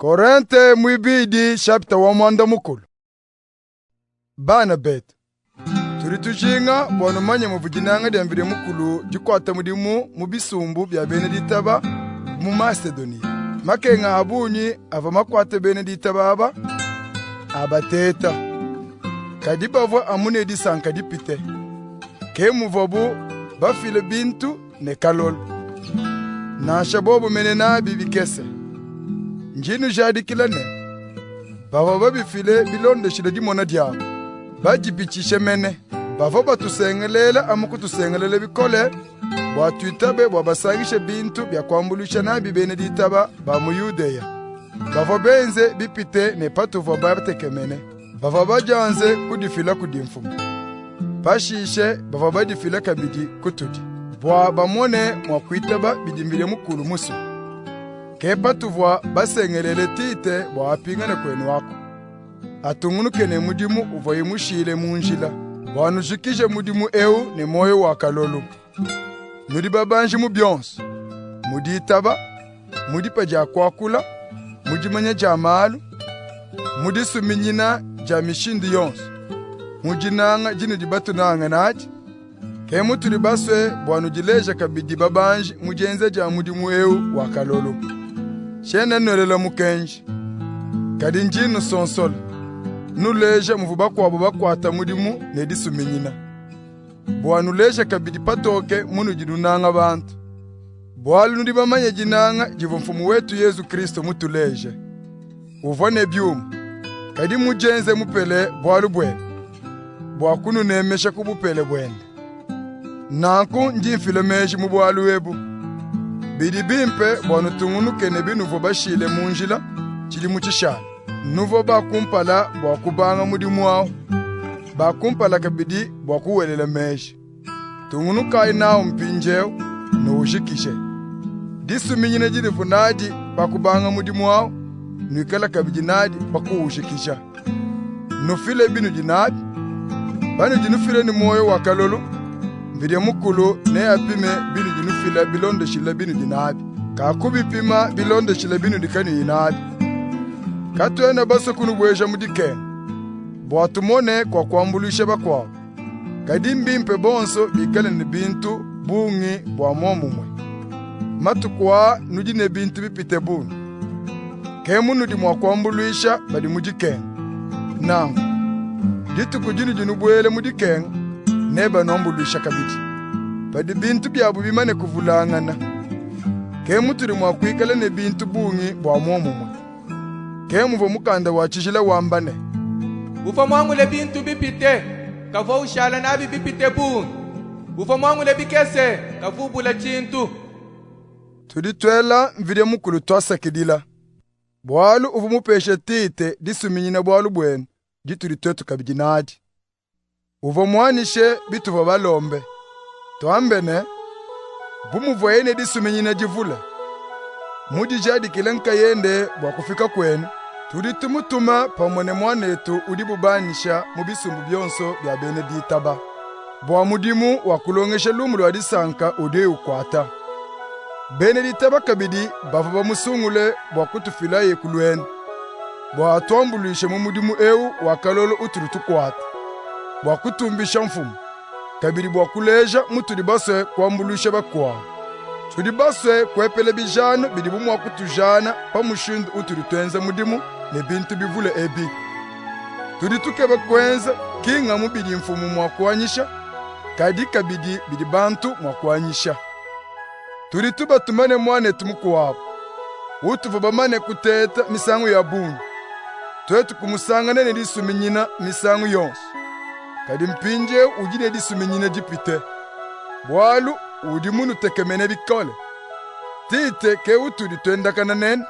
Korente mwibidi chapter wa mwanda mukulu. Bana betu turi tujinga bwana manye muvujinanga dyambire mukulu jikwata mudimu mubisumbu bya Beneditaba mu Macedonia. Makenga abunyi ava makwata Beneditaba aba abateta kadi bavo amune disanka dipite ke muvobu bafile bintu ne kalol na shabobu menena bibikese njinu jadi kilane bavo babifile bilondo shida dimona diabo bajibichishe mene bavo batusengelela amukutusengelela bikole bwatwitabe bwabasangishe bintu bya kwambulusha nabi Beneditaba ba mu Yudeya bavo benze bipite ne patuvo batekemene bavo bajanze kudifila kudimfumu pashishe bavo badifila kabidi kutudi bwa bamone mwakwitaba bidimbire mukulu musu kepa tuvwa basengelele tite bwa apingana kwenu wako atungunukene mudimu uvoye mushile munjila bwanujikije mudimu eu ne moyo wakalolu nudi babanji mubyonso muditaba mudipa ja kwakula mudimanya ja malu mudisuminyina ja mishindi yonso mujinanga jinu dibatunanga naji ke mutuli baswe bwanujileja kabidi babanji mujenze ja mudimu eu wakalolu shena nolela mukenji kadi njinu sonsol nuleja muvuba kwabo bakwata mudimu nedisuminyina bwanuleja kabidi patoke munu jidunanga bantu bwalu nudi bamanya jinanga jivumfumu wetu Yesu Kristo mutuleje uvone byumu kadi mujenze mupele bwalu bwene bwakunu nemesha kubupele bwene nanku njimfile meji mubwalu webu bidi bimpe bwanu tungunukene binuvo bashile munjila chili muchishana nuvo bakumpala bwakubanga mudimu wao bakumpala kabidi bwakuwelela meji tungunukai nao mpinjeo nuushikishe disuminyine jilivu nadi bakubanga mudimu wao nuikala kabidi nadi bakuushikisha nufile binu jinadi banu jinufile ni moyo wakalolu mbide mukulu ne apime binu jinufila bilondo shila binu dinabi kakubi pima bilondo shila binu dikani inabi katuena baso kunu bweja mudikene bwatumone kwa kwambulisha bakwao kadimbi mpe bonso bikale ni bintu bungi bwa momumwe matukwa nujine bintu bipite bunu kemu nudi mwa kwambulisha badi mudikene nangu ditu kujinu jinubwele mudikene neba nombulisha kabidi badi bintu byabu bimane kuvulangana kemu turi mwa kwikale ne bintu bungi bwa momumwe kemu vo mukanda wachishila wambane ufa mwangule bintu bipite kavo ushala nabi bipite bungi ufa mwangule bikese kavubula chintu tuditwela mvide mukulu twasakidila bwalu uvu mupeshe tite disuminyina bwalu bwenu jituri twetu kabijinadi uvo mwanishe bituva balombe twambene bumuvoyene disuminyina jivule mudijadi kilenka yende bwakufika kwenu tuditumutuma pamwene mwanetu udibubanisha mubisumbu byonso bya Beneditaba bwa mudimu wakulongesha lumu lwa disanka ude ukwata Beneditaba kabidi bava bamusungule bwakutufila yekulwenu bwatwambulishe mu mudimu eu wakalolo uturutukwata bwakutumbisha mfumu kabidi bwakuleja mutudi baswe kwambulisha bakwao tudi baswe kwepele bijano bidi bumwa kutujana pamushindu utudi twenze mudimu ne bintu bivule ebi tudi tukebe kwenza kinga mubidi mfumu mwakwanyisha kadi kabidi bidi bantu mwakwanyisha tudi tuba tumane mwane tumukwabo utuvo bamane kuteta misangu ya bunyi twetu kumusangane ne disuminyina misangu yonso kadi mpinje ujine disuminyina dipite bwalu udi munu tekemene bikole tite ke utudi twendakana nene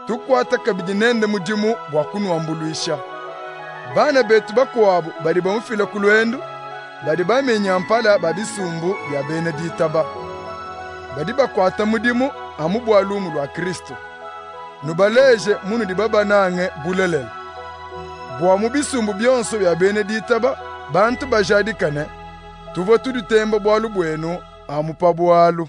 tukwata kabidi nende mudimu bwakunu wambuluisha bana betu bakwabo badi bamufila kulwendu badi bamenya mpala babisumbu bya Beneditaba badi bakwata mudimu amubwalumu lwa Kristo nubaleje munu di baba nange bulelele bwa mubisumbu byonso bya Beneditaba bantu bajadikane tuvo tuditemba bwalu bwenu amupa bwalu